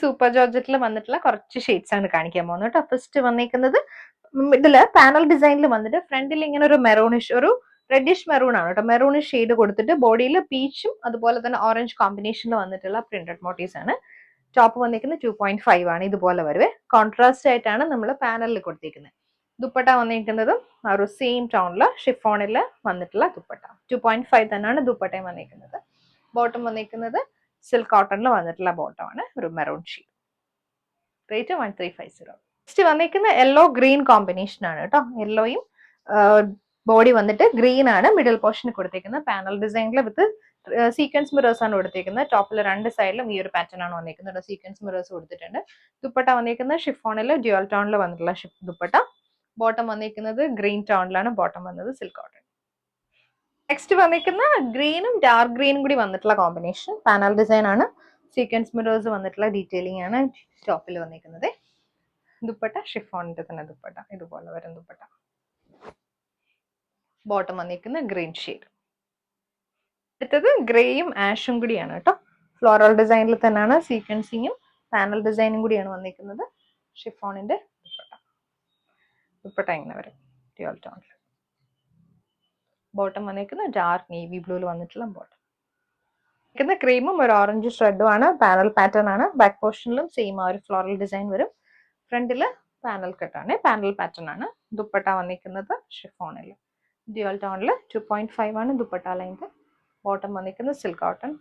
Super ജോർജറ്റിൽ വന്നിട്ടുള്ള കുറച്ച് shades ആണ് കാണിക്കാൻ പോകുന്നത് കേട്ടോ. ഫസ്റ്റ് വന്നിരിക്കുന്നത് ഇതില് പാനൽ ഡിസൈനിൽ വന്നിട്ട് ഫ്രണ്ടിൽ ഇങ്ങനെ ഒരു മെറൂണിഷ്, ഒരു റെഡിഷ് മെറൂൺ ആണ് കേട്ടോ. മെറൂണിഷ് ഷെയ്ഡ് കൊടുത്തിട്ട് ബോഡിയിൽ പീച്ചും അതുപോലെ തന്നെ ഓറഞ്ച് കോമ്പിനേഷനിൽ വന്നിട്ടുള്ള പ്രിന്റഡ് മോട്ടീവ്സ് ആണ്. ടോപ്പ് വന്നിരിക്കുന്നത് 2.5 ആണ്. ഇതുപോലെ വരുവേ. കോൺട്രാസ്റ്റ് ആയിട്ടാണ് നമ്മൾ പാനലിൽ കൊടുത്തിരിക്കുന്നത്. ദുപ്പട്ട വന്നിരിക്കുന്നതും ആ ഒരു സെയിം ടോണില് ഷിഫോണിൽ വന്നിട്ടുള്ള ദുപ്പട്ട 2.5 തന്നെയാണ് ദുപ്പട്ടയും വന്നിരിക്കുന്നത്. ബോട്ടം വന്നിരിക്കുന്നത് സിൽക്ക് കോട്ടണിൽ വന്നിട്ടുള്ള ബോട്ടം ആണ്, ഒരു മെറൂൺ ഷെയ്ഡ്. റേറ്റ് 1350. നെക്സ്റ്റ് വന്നിരിക്കുന്ന യെല്ലോ ഗ്രീൻ കോമ്പിനേഷൻ ആണ് കേട്ടോ. യെല്ലോയും ബോഡി വന്നിട്ട് ഗ്രീൻ ആണ്. മിഡിൽ പോർഷന് കൊടുത്തേക്കുന്നത് പാനൽ ഡിസൈനിൽ വിത്ത് സീക്വൻസ് മിറേഴ്സ് ആണ് കൊടുത്തേക്കുന്നത്. ടോപ്പിൽ രണ്ട് സൈഡിലും ഈ ഒരു പാറ്റേൺ ആണ് വന്നിരിക്കുന്നത്. സീക്വൻസ് മിറേഴ്സ് കൊടുത്തിട്ടുണ്ട്. ദുപ്പട്ട വന്നിരിക്കുന്നത് ഷിഫോണിൽ ഡ്യുവൽ ടോണിൽ വന്നിട്ടുള്ള ദുപ്പട്ട. ബോട്ടം വന്നിരിക്കുന്നത് ഗ്രീൻ ടോണിലാണ്. ബോട്ടം വന്നത് സിൽക്ക് കോട്ടൺ. നെക്സ്റ്റ് വന്നിരിക്കുന്ന ഗ്രീനും ഡാർക്ക് ഗ്രീനും കൂടി വന്നിട്ടുള്ള കോമ്പിനേഷൻ. പാനൽ ഡിസൈൻ ആണ്. സീക്വൻസ് മിറേഴ്സ് വന്നിട്ടുള്ള ഡീറ്റെയിലിംഗ് ആണ് ടോപ്പിൽ വന്നിരിക്കുന്നത്. ദുപ്പട്ട ഷിഫോണിന്റെ തന്നെ ദുപ്പട്ട, ഇതുപോലെ വരും ദുപ്പട്ട. ബോട്ടം വന്നിരിക്കുന്ന ഗ്രീൻ ഷെയ്ഡ്. അടുത്തത് ഗ്രേയും ആഷും കൂടിയാണ് കേട്ടോ. ഫ്ലോറൽ ഡിസൈനിൽ തന്നെയാണ് സീക്വൻസിങ്ങും പാനൽ ഡിസൈനും കൂടിയാണ് വന്നിരിക്കുന്നത്. ഷിഫോണിന്റെ ദുപ്പട്ട. ദുപ്പട്ട ഇങ്ങനെ വരും ഡ്യുവൽ ടോണിൽ. ബോട്ടം വന്നിരിക്കുന്ന ഡാർക്ക് നേവി ബ്ലൂവിൽ വന്നിട്ടുള്ള ബോട്ടം. ക്രീമും ഒരു ഓറഞ്ച് ഷ്രെഡും ആണ്. പാനൽ പാറ്റേൺ ആണ്. ബാക്ക് പോർഷനിലും സെയിം ആ ഒരു ഫ്ലോറൽ ഡിസൈൻ വരും. ഫ്രണ്ടില് പാനൽ കട്ടാണ്, പാനൽ പാറ്റേൺ ആണ്. ദുപ്പട്ട വന്നിരിക്കുന്നത് ഷിഫോണിൽ ഡ്യുവൽ ടോണിൽ 2.5 ആണ് ദുപ്പട്ട ലെങ്ത്. ബോട്ടം വന്നിരിക്കുന്നത് സിൽക്ക് കോട്ടൺ